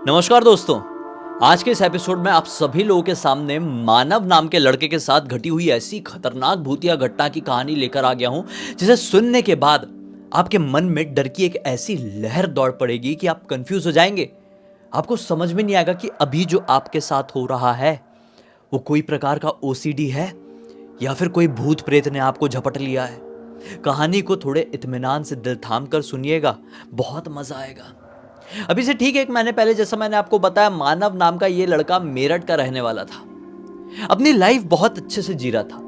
नमस्कार दोस्तों। आज के इस एपिसोड में आप सभी लोगों के सामने मानव नाम के लड़के के साथ घटी हुई ऐसी खतरनाक भूतिया घटना की कहानी लेकर आ गया हूं, जिसे सुनने के बाद आपके मन में डर की एक ऐसी लहर दौड़ पड़ेगी कि आप कंफ्यूज हो जाएंगे। आपको समझ में नहीं आएगा कि अभी जो आपके साथ हो रहा है वो कोई प्रकार का ओसीडी है या फिर कोई भूत प्रेत ने आपको झपट लिया है। कहानी को थोड़े इत्मीनान से दिल थाम कर सुनिएगा, बहुत मजा आएगा। अभी से ठीक एक महीने पहले, जैसा मैंने आपको बताया, मानव नाम का ये लड़का मेरठ का रहने वाला था। अपनी लाइफ बहुत अच्छे से जी रहा था।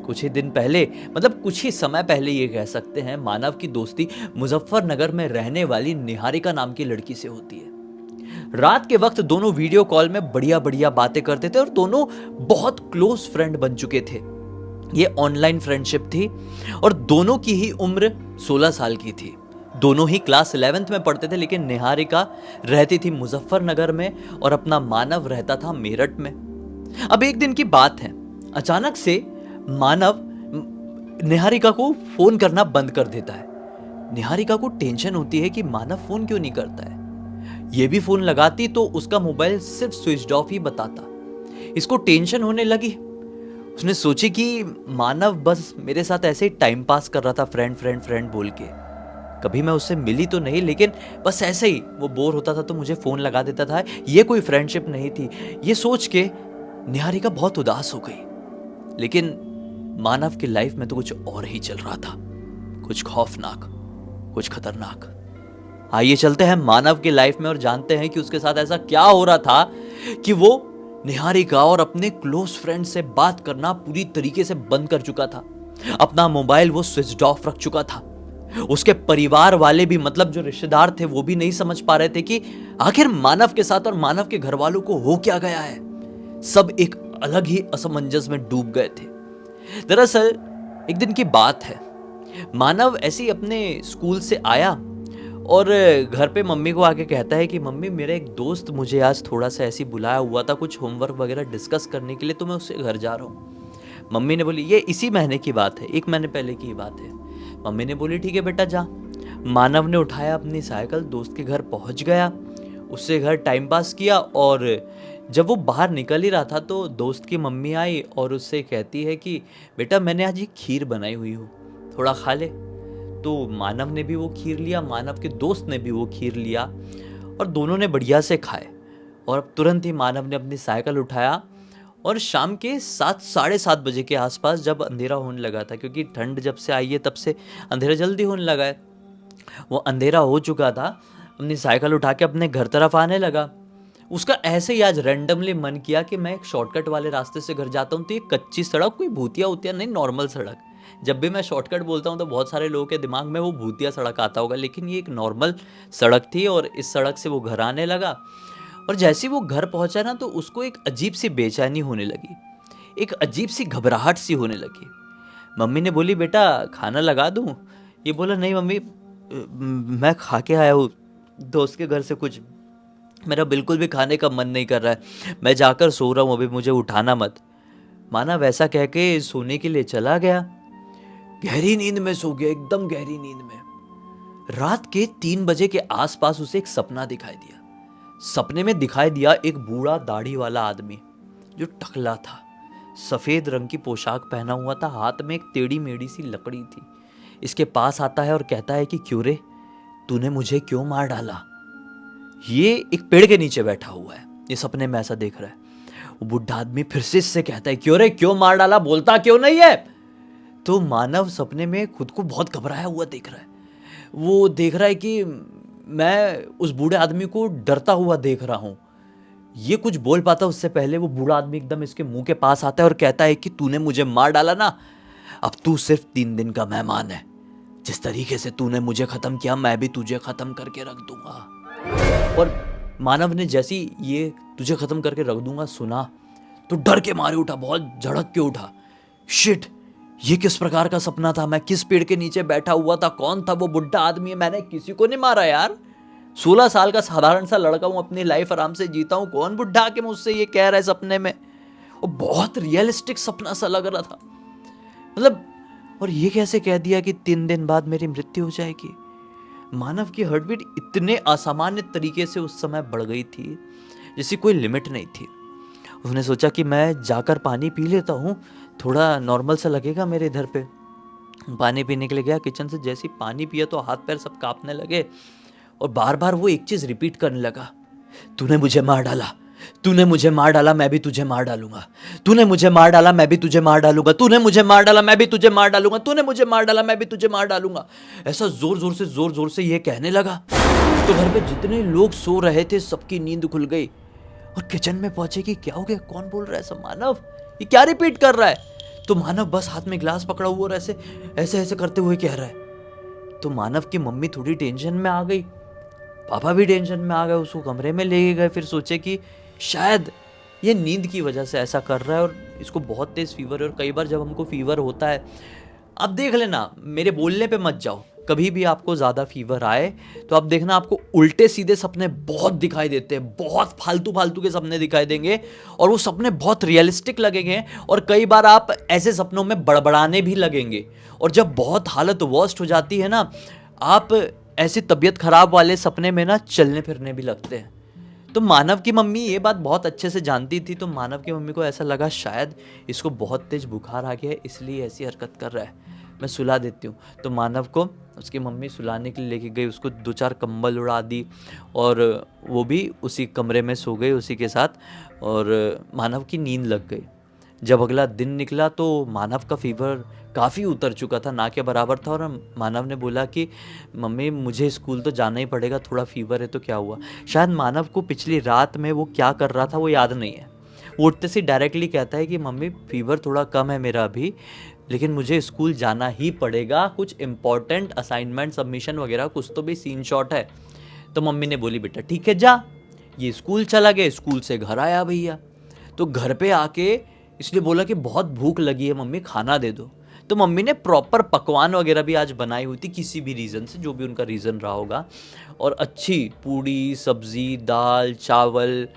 कुछ ही दिन पहले, मतलब कुछ ही समय पहले ये कह सकते हैं, मानव की दोस्ती मुजफ्फरनगर में रहने वाली निहारिका नाम की लड़की से होती है। रात के वक्त दोनों वीडियो कॉल में बढ़िया बढ़िया बातें करते थे और दोनों बहुत क्लोज फ्रेंड बन चुके थे। ये ऑनलाइन फ्रेंडशिप थी और दोनों की ही उम्र 16 साल की थी। दोनों ही क्लास 11th में पढ़ते थे, लेकिन निहारिका रहती थी मुजफ्फरनगर में और अपना मानव रहता था मेरठ में। अब एक दिन की बात है, अचानक से मानव निहारिका को फोन करना बंद कर देता है। निहारिका को टेंशन होती है कि मानव फोन क्यों नहीं करता है। ये भी फोन लगाती तो उसका मोबाइल सिर्फ स्विच ऑफ ही बताता। इसको टेंशन होने लगी। उसने सोची कि मानव बस मेरे साथ ऐसे ही टाइम पास कर रहा था, फ्रेंड फ्रेंड फ्रेंड बोल के। कभी मैं उससे मिली तो नहीं, लेकिन बस ऐसे ही वो बोर होता था तो मुझे फोन लगा देता था। ये कोई फ्रेंडशिप नहीं थी। ये सोच के निहारिका बहुत उदास हो गई। लेकिन मानव की लाइफ में तो कुछ और ही चल रहा था, कुछ खौफनाक, कुछ खतरनाक। आइए चलते हैं मानव की लाइफ में और जानते हैं कि उसके साथ ऐसा क्या हो रहा था कि वो निहारिका और अपने क्लोज फ्रेंड से बात करना पूरी तरीके से बंद कर चुका था। अपना मोबाइल वो स्विच ऑफ रख चुका था। उसके परिवार वाले भी, मतलब जो रिश्तेदार थे, वो भी नहीं समझ पा रहे थे कि आखिर मानव के साथ और मानव के घर वालों को हो क्या गया है। सब एक अलग ही असमंजस में डूब गए थे। दरअसल एक दिन की बात है, मानव ऐसे ही अपने स्कूल से आया और घर पे मम्मी को आके कहता है कि मम्मी, मेरा एक दोस्त मुझे आज थोड़ा सा ऐसी बुलाया हुआ था कुछ होमवर्क वगैरह डिस्कस करने के लिए, तो मैं उससे घर जा रहा हूँ। मम्मी ने बोली ये इसी महीने की बात है, 1 महीने पहले की बात है। मम्मी ने बोली ठीक है बेटा जा। मानव ने उठाया अपनी साइकिल, दोस्त के घर पहुंच गया, उससे घर टाइम पास किया और जब वो बाहर निकल ही रहा था तो दोस्त की मम्मी आई और उससे कहती है कि बेटा मैंने आज ये खीर बनाई हुई हो, थोड़ा खा ले। तो मानव ने भी वो खीर लिया, मानव के दोस्त ने भी वो खीर लिया और दोनों ने बढ़िया से खाए। और अब तुरंत ही मानव ने अपनी साइकिल उठाया और शाम के 7 साढ़े 7 बजे के आसपास, जब अंधेरा होने लगा था, क्योंकि ठंड जब से आई है तब से अंधेरा जल्दी होने लगा है, वो अंधेरा हो चुका था, अपनी साइकिल उठा के अपने घर तरफ आने लगा। उसका ऐसे ही आज रैंडमली मन किया कि मैं एक शॉर्टकट वाले रास्ते से घर जाता हूँ। तो ये कच्ची सड़क, कोई भूतिया उतिया नहीं, नॉर्मल सड़क। जब भी मैं शॉर्टकट बोलता हूँ तो बहुत सारे लोगों के दिमाग में वो भूतिया सड़क आता होगा, लेकिन ये एक नॉर्मल सड़क थी और इस सड़क से वो घर आने लगा। और जैसे ही वो घर पहुंचा ना, तो उसको एक अजीब सी बेचैनी होने लगी, एक अजीब सी घबराहट सी होने लगी। मम्मी ने बोली बेटा खाना लगा दूं? ये बोला नहीं मम्मी, मैं खा के आया हूँ दोस्त के घर से कुछ, मेरा बिल्कुल भी खाने का मन नहीं कर रहा है, मैं जाकर सो रहा हूँ, अभी मुझे उठाना मत। माना वैसा कह के सोने के लिए चला गया। गहरी नींद में सो गया, एकदम गहरी नींद में। रात के 3 बजे के आसपास उसे एक सपना दिखाई दिया। सपने में दिखाई दिया एक बूढ़ा दाढ़ी वाला आदमी जो टकला था, सफेद रंग की पोशाक पहना हुआ था, हाथ में एक टेढ़ी मेढ़ी सी लकड़ी थी। इसके पास आता है और कहता है कि क्यों रे, तूने मुझे क्यों मार डाला। ये एक पेड़ के नीचे बैठा हुआ है, ये सपने में ऐसा देख रहा है। वो बुढ़ा आदमी फिर से इससे कहता है क्यों रे, क्यों मार डाला, बोलता क्यों नहीं है। तो मानव सपने में खुद को बहुत घबराया हुआ देख रहा है। वो देख रहा है कि मैं उस बूढ़े आदमी को डरता हुआ देख रहा हूं। ये कुछ बोल पाता उससे पहले वो बूढ़ा आदमी एकदम इसके मुंह के पास आता है और कहता है कि तूने मुझे मार डाला ना, अब तू सिर्फ 3 दिन का मेहमान है। जिस तरीके से तूने मुझे खत्म किया, मैं भी तुझे खत्म करके रख दूंगा। और मानव ने जैसी ये तुझे खत्म करके रख दूंगा सुना तो डर के मारे उठा, बहुत झड़क के उठा। शिट, ये किस प्रकार का सपना था, मैं किस पेड़ के नीचे बैठा हुआ था, कौन था वो बुढ़ा आदमी। मैंने किसी को नहीं मारा यार, 16 साल का साधारण सा लड़का हूं, अपनी लाइफ आराम से जीता हूं, कौन बुढ़ा के मुझसे ये कह रहा है सपने में। और बहुत रियलिस्टिक सपना सा लग रहा था, मतलब। और ये कैसे कह दिया कि 3 दिन बाद मेरी मृत्यु हो जाएगी। मानव की हार्ट बीट इतने असामान्य तरीके से उस समय बढ़ गई थी जिसकी कोई लिमिट नहीं थी। उसने सोचा कि मैं जाकर पानी पी लेता हूँ, थोड़ा नॉर्मल सा लगेगा मेरे इधर पे। पानी पीने के लिए गया किचन से, जैसे ही पानी पिया तो हाथ पैर सब कांपने लगे और बार बार वो एक चीज रिपीट करने लगा, तूने मुझे मार डाला, तूने मुझे मार डाला, मैं भी तुझे मार डालूंगा, तूने मुझे मार डाला, मैं भी तुझे मार डालूंगा, तूने मुझे मार डाला, मैं भी तुझे मार डालूंगा, तूने मुझे मार डाला, मैं भी तुझे मार डालूंगा। ऐसा जोर जोर से ये कहने लगा। तो घर पे जितने लोग सो रहे थे सबकी नींद खुल गई और किचन में पहुंचे कि क्या हो गया, कौन बोल रहा है, सब मानव, ये क्या रिपीट कर रहा है। तो मानव बस हाथ में ग्लास पकड़ा हुआ और ऐसे ऐसे ऐसे करते हुए कह रहा है। तो मानव की मम्मी थोड़ी टेंशन में आ गई, पापा भी टेंशन में आ गए, उसको कमरे में ले गए। फिर सोचे कि शायद ये नींद की वजह से ऐसा कर रहा है और इसको बहुत तेज फीवर है। और कई बार जब हमको फीवर होता है, आप देख लेना, मेरे बोलने पे मत जाओ, कभी भी आपको ज़्यादा फीवर आए तो आप देखना आपको उल्टे सीधे सपने बहुत दिखाई देते हैं, बहुत फालतू फालतू के सपने दिखाई देंगे और वो सपने बहुत रियलिस्टिक लगेंगे और कई बार आप ऐसे सपनों में बड़बड़ाने भी लगेंगे। और जब बहुत हालत वर्स्ट हो जाती है ना, आप ऐसी तबीयत खराब वाले सपने में ना चलने फिरने भी लगते हैं। तो मानव की मम्मी ये बात बहुत अच्छे से जानती थी। तो मानव की मम्मी को ऐसा लगा शायद इसको बहुत तेज बुखार आ गया है, इसलिए ऐसी हरकत कर रहा है, मैं सुला देती हूँ। तो मानव को उसकी मम्मी सुलाने के लिए लेके गई, उसको 2-4 कंबल उड़ा दी और वो भी उसी कमरे में सो गई उसी के साथ और मानव की नींद लग गई। जब अगला दिन निकला तो मानव का फीवर काफ़ी उतर चुका था, ना के बराबर था। और मानव ने बोला कि मम्मी मुझे स्कूल तो जाना ही पड़ेगा, थोड़ा फीवर है। तो क्या हुआ, शायद मानव को पिछली रात में वो क्या कर रहा था वो याद नहीं है। वो उठते से डायरेक्टली कहता है कि मम्मी फीवर थोड़ा कम है मेरा अभी, लेकिन मुझे स्कूल जाना ही पड़ेगा, कुछ इंपॉर्टेंट असाइनमेंट सबमिशन वगैरह कुछ तो भी सीन शॉट है। तो मम्मी ने बोली बेटा ठीक है जा। ये स्कूल चला गया, स्कूल से घर आया भैया, तो घर पे आके इसलिए बोला कि बहुत भूख लगी है मम्मी, खाना दे दो। तो मम्मी ने प्रॉपर पकवान वगैरह भी आज बनाई हुई थी, किसी भी रीज़न से, जो भी उनका रीज़न रहा होगा, और अच्छी पूड़ी सब्जी दाल चावल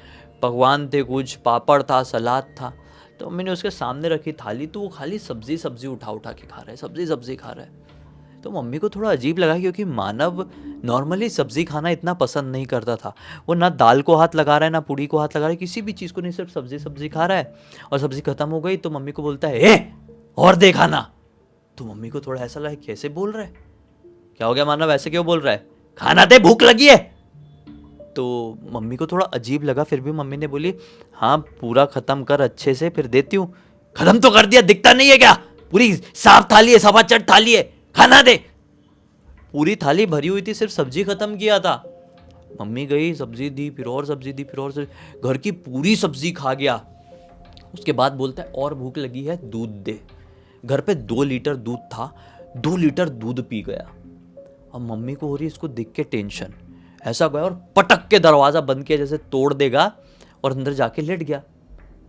पकवान थे, कुछ पापड़ था, सलाद था। तो मम्मी ने उसके सामने रखी थाली, तो वो खाली सब्जी सब्जी उठा उठा के खा रहा है, सब्जी सब्जी खा रहा है। तो मम्मी को थोड़ा अजीब लगा क्योंकि मानव नॉर्मली सब्जी खाना इतना पसंद नहीं करता था। वो ना दाल को हाथ लगा रहा है ना पूड़ी को हाथ लगा रहा है, किसी भी चीज़ को नहीं, सिर्फ सब्जी सब्जी खा रहा है। और सब्जी खत्म हो गई तो मम्मी को बोलता है ए और दे खाना। तो मम्मी को थोड़ा ऐसा लगा कैसे बोल रहा है, क्या हो गया मानव, ऐसे क्यों बोल रहा है, खाना दे भूख लगी है। तो मम्मी को थोड़ा अजीब लगा, फिर भी मम्मी ने बोली हाँ पूरा खत्म कर अच्छे से फिर देती हूँ। खत्म तो कर दिया, दिखता नहीं है क्या, पूरी साफ थाली है, सफाचट थाली है, खाना दे। पूरी थाली भरी हुई थी, सिर्फ सब्जी खत्म किया था। मम्मी गई, सब्जी दी, फिर और सब्जी दी, फिर और सब्जी, घर की पूरी सब्जी खा गया। उसके बाद बोलता है और भूख लगी है दूध दे। घर पे 2 लीटर दूध था, 2 लीटर दूध पी गया। अब मम्मी को हो रही इसको देख के टेंशन, ऐसा गया और पटक के दरवाजा बंद किया जैसे तोड़ देगा और अंदर जाके लेट गया।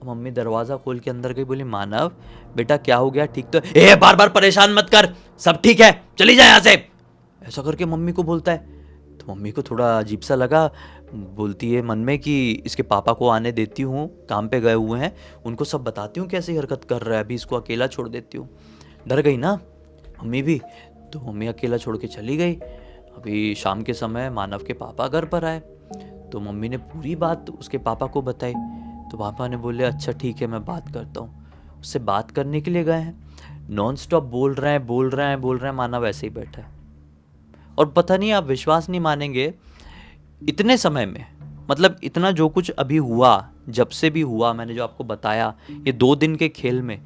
मम्मी दरवाजा खोल के अंदर गई, बोली मानव बेटा क्या हो गया, ठीक तो ए बार बार परेशान मत कर, सब ठीक है, चली जाए यहाँ से, ऐसा करके मम्मी को बोलता है। तो मम्मी को थोड़ा अजीब सा लगा, बोलती है मन में कि इसके पापा को आने देती हूँ, काम पे गए हुए हैं, उनको सब बताती हूँ कैसी हरकत कर रहा है, अभी इसको अकेला छोड़ देती हूँ। डर गई ना मम्मी भी, तो मम्मी अकेला छोड़ के चली गई। अभी शाम के समय मानव के पापा घर पर आए, तो मम्मी ने पूरी बात उसके पापा को बताई। तो पापा ने बोले अच्छा ठीक है मैं बात करता हूँ। उससे बात करने के लिए गए हैं, नॉन स्टॉप बोल रहे हैं बोल रहे हैं बोल रहे हैं, मानव ऐसे ही बैठा है। और पता नहीं, आप विश्वास नहीं मानेंगे, इतने समय में, मतलब इतना जो कुछ अभी हुआ, जब से भी हुआ, मैंने जो आपको बताया, ये 2 दिन के खेल में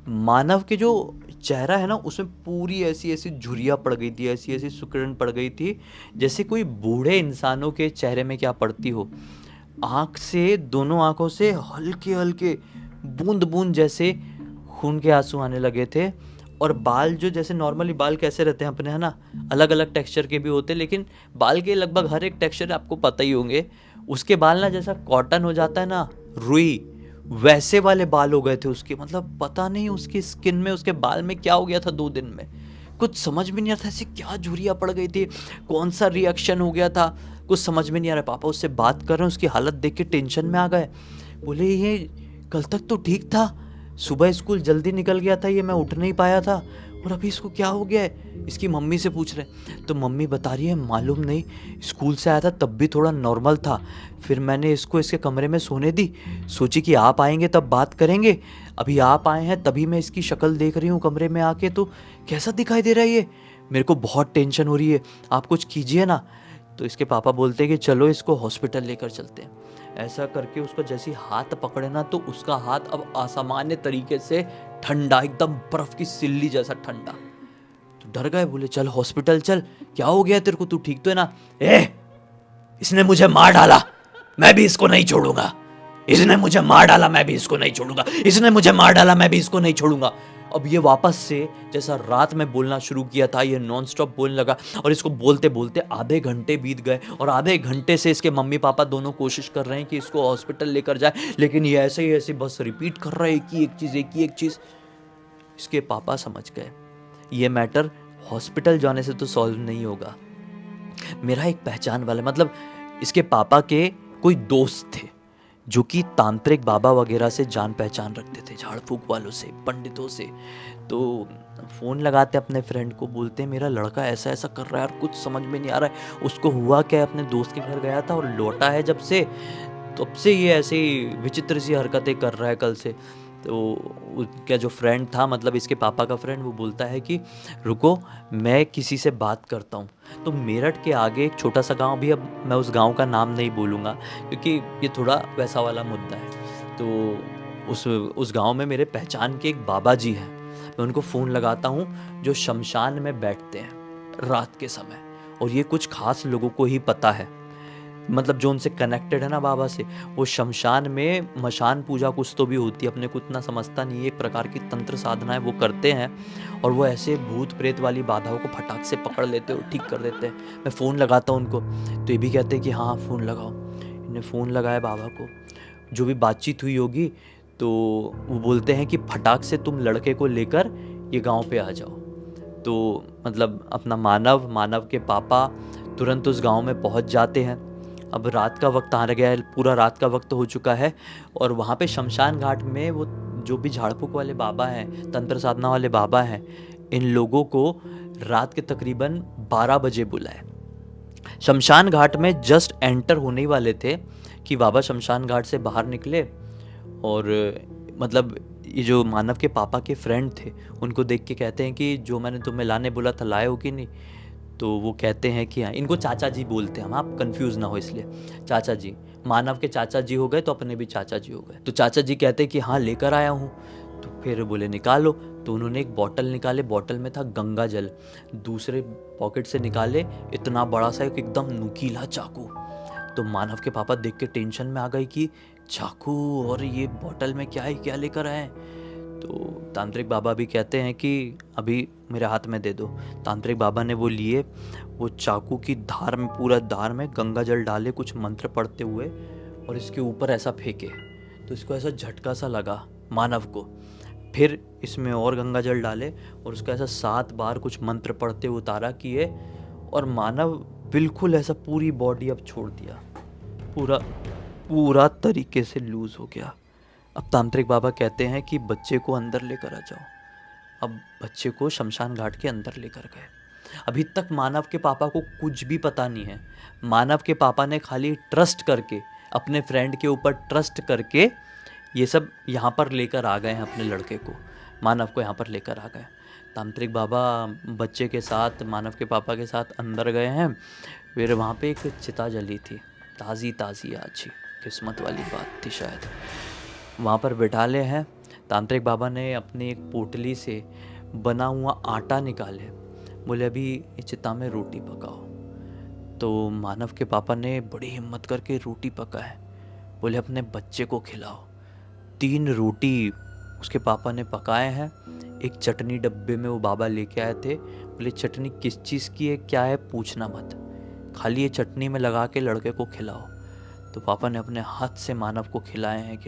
मानव के जो चेहरा है ना, उसमें पूरी ऐसी ऐसी झुर्रियाँ पड़ गई थी, ऐसी ऐसी सुकड़न पड़ गई थी, जैसे कोई बूढ़े इंसानों के चेहरे में क्या पड़ती हो। आँख से, दोनों आँखों से हल्के हल्के बूंद बूंद जैसे खून के आंसू आने लगे थे। और बाल जो, जैसे नॉर्मली बाल कैसे रहते हैं अपने, है ना, अलग अलग टेक्सचर के भी होते हैं, लेकिन बाल के लगभग हर एक टेक्सचर आपको पता ही होंगे। उसके बाल ना जैसा कॉटन हो जाता है ना, रुई, वैसे वाले बाल हो गए थे उसके। मतलब पता नहीं उसकी स्किन में, उसके बाल में क्या हो गया था 2 दिन में, कुछ समझ में नहीं आता, ऐसे क्या झुर्रियाँ पड़ गई थी, कौन सा रिएक्शन हो गया था, कुछ समझ में नहीं आ रहा। पापा उससे बात कर रहे हैं, उसकी हालत देख के टेंशन में आ गए। बोले ये कल तक तो ठीक था, सुबह स्कूल जल्दी निकल गया था, ये मैं उठ नहीं पाया था, और अभी इसको क्या हो गया है, इसकी मम्मी से पूछ रहे। तो मम्मी बता रही है मालूम नहीं, स्कूल से आया था तब भी थोड़ा नॉर्मल था, फिर मैंने इसको इसके कमरे में सोने दी, सोची कि आप आएंगे तब बात करेंगे, अभी आप आए हैं तभी मैं इसकी शक्ल देख रही हूँ कमरे में आके, तो कैसा दिखाई दे रहा है ये, मेरे को बहुत टेंशन हो रही है, आप कुछ कीजिए ना। तो इसके पापा बोलते हैं कि चलो इसको हॉस्पिटल लेकर चलते हैं। ऐसा करके उसका जैसी हाथ पकड़े ना, तो उसका हाथ अब असामान्य तरीके से ठंडा, एकदम बर्फ की सिल्ली जैसा ठंडा। तो डर गए, बोले चल हॉस्पिटल चल, क्या हो गया तेरे को, तू ठीक तो है ना। इसने मुझे मार डाला, मैं भी इसको नहीं छोड़ूंगा, इसने मुझे मार डाला, मैं भी इसको नहीं छोड़ूंगा, इसने मुझे मार डाला, मैं भी इसको नहीं छोड़ूंगा। अब ये वापस से जैसा रात में बोलना शुरू किया था, ये नॉन स्टॉप बोलने लगा, और इसको बोलते बोलते आधे घंटे बीत गए, और आधे घंटे से इसके मम्मी पापा दोनों कोशिश कर रहे हैं कि इसको हॉस्पिटल लेकर जाए, लेकिन ये ऐसे ही ऐसे बस रिपीट कर रहा है एक ही एक चीज, एक ही एक चीज। इसके पापा समझ गए ये मैटर हॉस्पिटल जाने से तो सॉल्व नहीं होगा। मेरा एक पहचान वाला, मतलब इसके पापा के कोई दोस्त थे जो कि तांत्रिक बाबा वगैरह से जान पहचान रखते थे, झाड़ फूक वालों से, पंडितों से। तो फ़ोन लगाते अपने फ्रेंड को, बोलते मेरा लड़का ऐसा ऐसा कर रहा है, यार कुछ समझ में नहीं आ रहा है, उसको हुआ क्या, अपने दोस्त के घर गया था और लौटा है जब से, तब से ये ऐसे विचित्र सी हरकतें कर रहा है कल से। तो उनका जो फ्रेंड था, मतलब इसके पापा का फ्रेंड, वो बोलता है कि रुको मैं किसी से बात करता हूँ। तो मेरठ के आगे एक छोटा सा गांव भी, अब मैं उस गांव का नाम नहीं बोलूँगा क्योंकि ये थोड़ा वैसा वाला मुद्दा है। तो उस गांव में मेरे पहचान के एक बाबा जी हैं, मैं उनको फ़ोन लगाता हूँ, जो शमशान में बैठते हैं रात के समय, और ये कुछ खास लोगों को ही पता है, मतलब जो उनसे कनेक्टेड है ना बाबा से, वो शमशान में मशान पूजा कुछ तो भी होती है, अपने को इतना समझता नहीं है, एक प्रकार की तंत्र साधना है वो करते हैं, और वो ऐसे भूत प्रेत वाली बाधाओं को फटाक से पकड़ लेते और ठीक कर देते हैं। मैं फ़ोन लगाता हूँ उनको, तो ये भी कहते हैं कि हाँ फ़ोन लगाओ। इन्हें फ़ोन लगाया बाबा को, जो भी बातचीत हुई होगी, तो वो बोलते हैं कि फटाक से तुम लड़के को लेकर ये गाँव पे आ जाओ। तो मतलब अपना मानव के पापा तुरंत उस गाँव में पहुँच जाते हैं। अब रात का वक्त आ गया है, पूरा रात का वक्त हो चुका है, और वहाँ पे शमशान घाट में वो जो भी झाड़ फूक वाले बाबा हैं, तंत्र साधना वाले बाबा हैं, इन लोगों को रात के तकरीबन 12 बजे बुलाए। शमशान घाट में जस्ट एंटर होने ही वाले थे कि बाबा शमशान घाट से बाहर निकले, और मतलब ये जो मानव के पापा के फ्रेंड थे उनको देख के कहते हैं कि जो मैंने तुम्हें लाने बोला था लाए हो कि नहीं। तो वो कहते हैं कि हाँ, इनको चाचा जी बोलते हैं हम, आप कंफ्यूज ना हो इसलिए, चाचा जी, मानव के चाचा जी हो गए तो अपने भी चाचा जी हो गए। तो चाचा जी कहते हैं कि हाँ लेकर आया हूँ। तो फिर बोले निकालो, तो उन्होंने एक बॉटल निकाले, बॉटल में था गंगा जल, दूसरे पॉकेट से निकाले इतना बड़ा सा एक एकदम नुकीला चाकू। तो मानव के पापा देख के टेंशन में आ गए कि चाकू और ये बॉटल में क्या है, क्या लेकर आए। तो तांत्रिक बाबा भी कहते हैं कि अभी मेरे हाथ में दे दो। तांत्रिक बाबा ने वो लिए, वो चाकू की धार में, पूरा धार में गंगा जल डाले कुछ मंत्र पढ़ते हुए, और इसके ऊपर ऐसा फेंके, तो इसको ऐसा झटका सा लगा मानव को। फिर इसमें और गंगा जल डाले और उसका ऐसा 7 बार कुछ मंत्र पढ़ते हुए उतारा किए, और मानव बिल्कुल ऐसा पूरी बॉडी अब छोड़ दिया, पूरा पूरा तरीके से लूज हो गया। अब तांत्रिक बाबा कहते हैं कि बच्चे को अंदर लेकर आ जाओ। अब बच्चे को शमशान घाट के अंदर लेकर गए। अभी तक मानव के पापा को कुछ भी पता नहीं है। मानव के पापा ने खाली ट्रस्ट करके, अपने फ्रेंड के ऊपर ट्रस्ट करके ये सब यहाँ पर लेकर आ गए हैं अपने लड़के को, मानव को यहाँ पर लेकर आ गए। तांत्रिक बाबा बच्चे के साथ, मानव के पापा के साथ अंदर गए हैं। फिर वहाँ पे एक चिता जली थी, ताज़ी अच्छी, किस्मत वाली बात थी शायद। वहाँ पर बिठा ले हैं। तांत्रिक बाबा ने अपनी एक पोटली से बना हुआ आटा निकाले, बोले अभी इस चिता में रोटी पकाओ। तो मानव के पापा ने बड़ी हिम्मत करके रोटी पकाए, बोले अपने बच्चे को खिलाओ। 3 रोटी उसके पापा ने पकाए हैं। एक चटनी डब्बे में वो बाबा लेके आए थे, बोले चटनी किस चीज़ की है, क्या है पूछना मत, खाली ये चटनी में लगा के लड़के को खिलाओ। तो पापा ने अपने हाथ से मानव को खिलाए।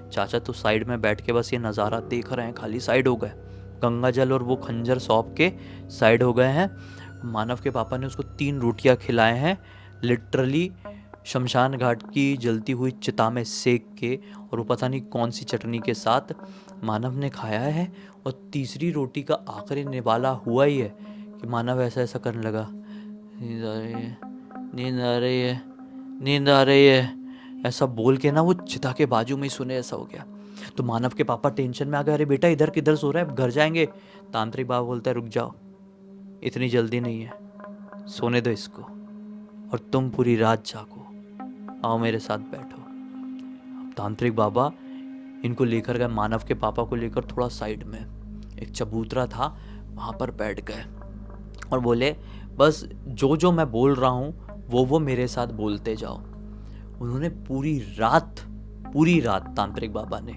चाचा तो साइड में बैठ के बस ये नज़ारा देख रहे हैं, खाली साइड हो गए, गंगा जल और वो खंजर सौंप के साइड हो गए हैं। मानव के पापा ने उसको 3 रोटियां खिलाए हैं, लिटरली शमशान घाट की जलती हुई चिता में सेक के, और वो पता नहीं कौन सी चटनी के साथ मानव ने खाया है। और तीसरी रोटी का आखिरी निवाला हुआ ही है कि मानव ऐसा ऐसा करने लगा, नींद आ रही है, नींद आ रही है, नींद आ रही है, ऐसा बोल के ना वो चिता के बाजू में ही सोने ऐसा हो गया। तो मानव के पापा टेंशन में आ गए, अरे बेटा इधर किधर सो रहा है, घर जाएंगे। तांत्रिक बाबा बोलता है रुक जाओ, इतनी जल्दी नहीं है, सोने दो इसको और तुम पूरी रात जागो, आओ मेरे साथ बैठो। तांत्रिक बाबा इनको लेकर गए, मानव के पापा को लेकर थोड़ा साइड में एक चबूतरा था, वहाँ पर बैठ गए और बोले बस जो जो मैं बोल रहा हूँ वो मेरे साथ बोलते जाओ। उन्होंने पूरी रात तांत्रिक बाबा ने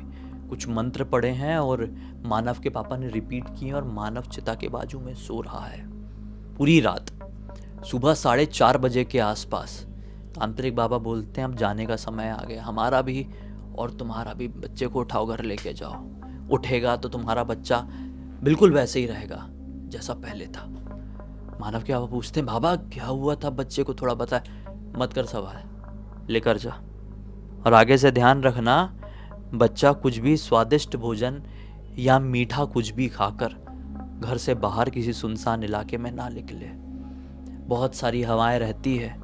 कुछ मंत्र पढ़े हैं और मानव के पापा ने रिपीट किए और मानव चिता के बाजू में सो रहा है पूरी रात। सुबह 4:30 बजे के आसपास तांत्रिक बाबा बोलते हैं अब जाने का समय आ गया, हमारा भी और तुम्हारा भी, बच्चे को उठाओ घर लेके जाओ, उठेगा तो तुम्हारा बच्चा बिल्कुल वैसे ही रहेगा जैसा पहले था। मानव के पापा पूछते हैं बाबा क्या हुआ था, बच्चे को थोड़ा बता। मत कर सवाल, लेकर जा और आगे से ध्यान रखना बच्चा कुछ भी स्वादिष्ट भोजन या मीठा कुछ भी खाकर घर से बाहर किसी सुनसान इलाके में ना निकले। बहुत सारी हवाएं रहती है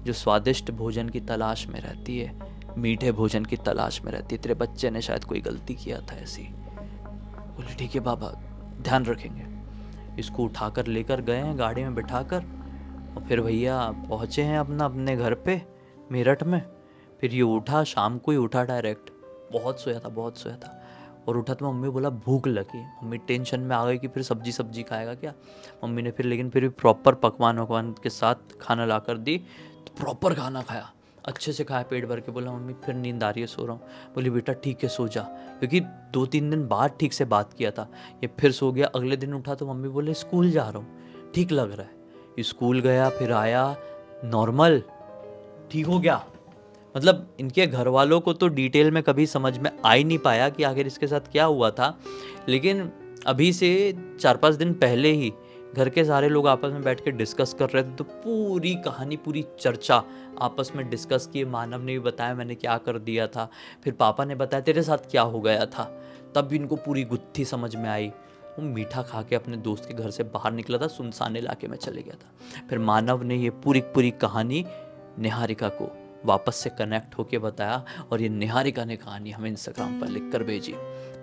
जो स्वादिष्ट भोजन की तलाश में रहती है, मीठे भोजन की तलाश में रहती है। तेरे बच्चे ने शायद कोई गलती किया था ऐसी। बोले ठीक है बाबा, ध्यान रखेंगे। इसको उठाकर लेकर गए हैं गाड़ी में बिठाकर और फिर भैया पहुँचे हैं अपने घर पे मेरठ में। फिर ये उठा, शाम को ही उठा डायरेक्ट, बहुत सोया था और उठा तो मम्मी बोला भूख लगी। मम्मी टेंशन में आ गई कि फिर सब्जी खाएगा क्या। मम्मी ने लेकिन फिर भी प्रॉपर पकवान के साथ खाना ला कर दी, तो प्रॉपर खाना खाया, अच्छे से खाया पेट भर के। बोला मम्मी फिर नींद आ रही है, सो रहा हूँ। बोली बेटा ठीक है सो जा, क्योंकि 2-3 दिन बाद ठीक से बात किया था। ये फिर सो गया। अगले दिन उठा तो मम्मी बोले स्कूल जा रहा हूँ, ठीक लग रहा है। स्कूल गया, फिर आया, नॉर्मल, ठीक हो गया। मतलब इनके घर वालों को तो डिटेल में कभी समझ में आ ही नहीं पाया कि आखिर इसके साथ क्या हुआ था। लेकिन अभी से 4-5 दिन पहले ही घर के सारे लोग आपस में बैठ के डिस्कस कर रहे थे, तो पूरी कहानी, पूरी चर्चा आपस में डिस्कस की। मानव ने भी बताया मैंने क्या कर दिया था, फिर पापा ने बताया तेरे साथ क्या हो गया था। तब इनको पूरी गुत्थी समझ में आई। वो मीठा खा के अपने दोस्त के घर से बाहर निकला था, सुनसान इलाके में चले गया था। फिर मानव ने ये पूरी कहानी निहारिका को वापस से कनेक्ट होके बताया और ये निहारिका ने कहानी हमें इंस्टाग्राम पर लिख कर भेजी।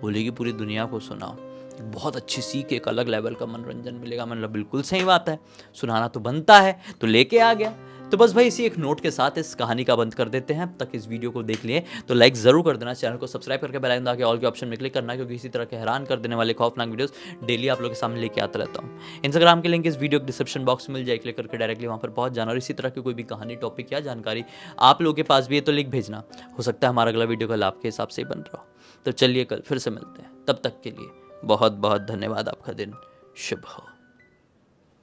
बोलेगी पूरी दुनिया को सुनाओ, बहुत अच्छी सीख, एक अलग लेवल का मनोरंजन मिलेगा। मतलब बिल्कुल सही बात है, सुनाना तो बनता है, तो लेके आ गया। तो बस भाई इसी एक नोट के साथ इस कहानी का बंद कर देते हैं। अब तक इस वीडियो को देख लिए तो लाइक जरूर कर देना, चैनल को सब्सक्राइब करके बेल आइकन दबा के ऑल के ऑप्शन में क्लिक करना, क्योंकि इसी तरह के हैरान कर देने वाले खौफनाक वीडियोस डेली आप लोगों के सामने लेके आता रहता हूँ। इंस्टाग्राम की लिंक इस वीडियो के डिस्क्रिप्शन बॉक्स में मिल जाए, क्लिक करके डायरेक्टली वहाँ पर पहुंच जाना। और इसी तरह की कोई भी कहानी, टॉपिक या जानकारी आप लोगों के पास भी है तो लिंक भेजना, हो सकता है हमारा अगला वीडियो कल आपके हिसाब से ही बन रहा हो। तो चलिए कल फिर से मिलते हैं, तब तक के लिए बहुत बहुत धन्यवाद। आपका दिन शुभ हो।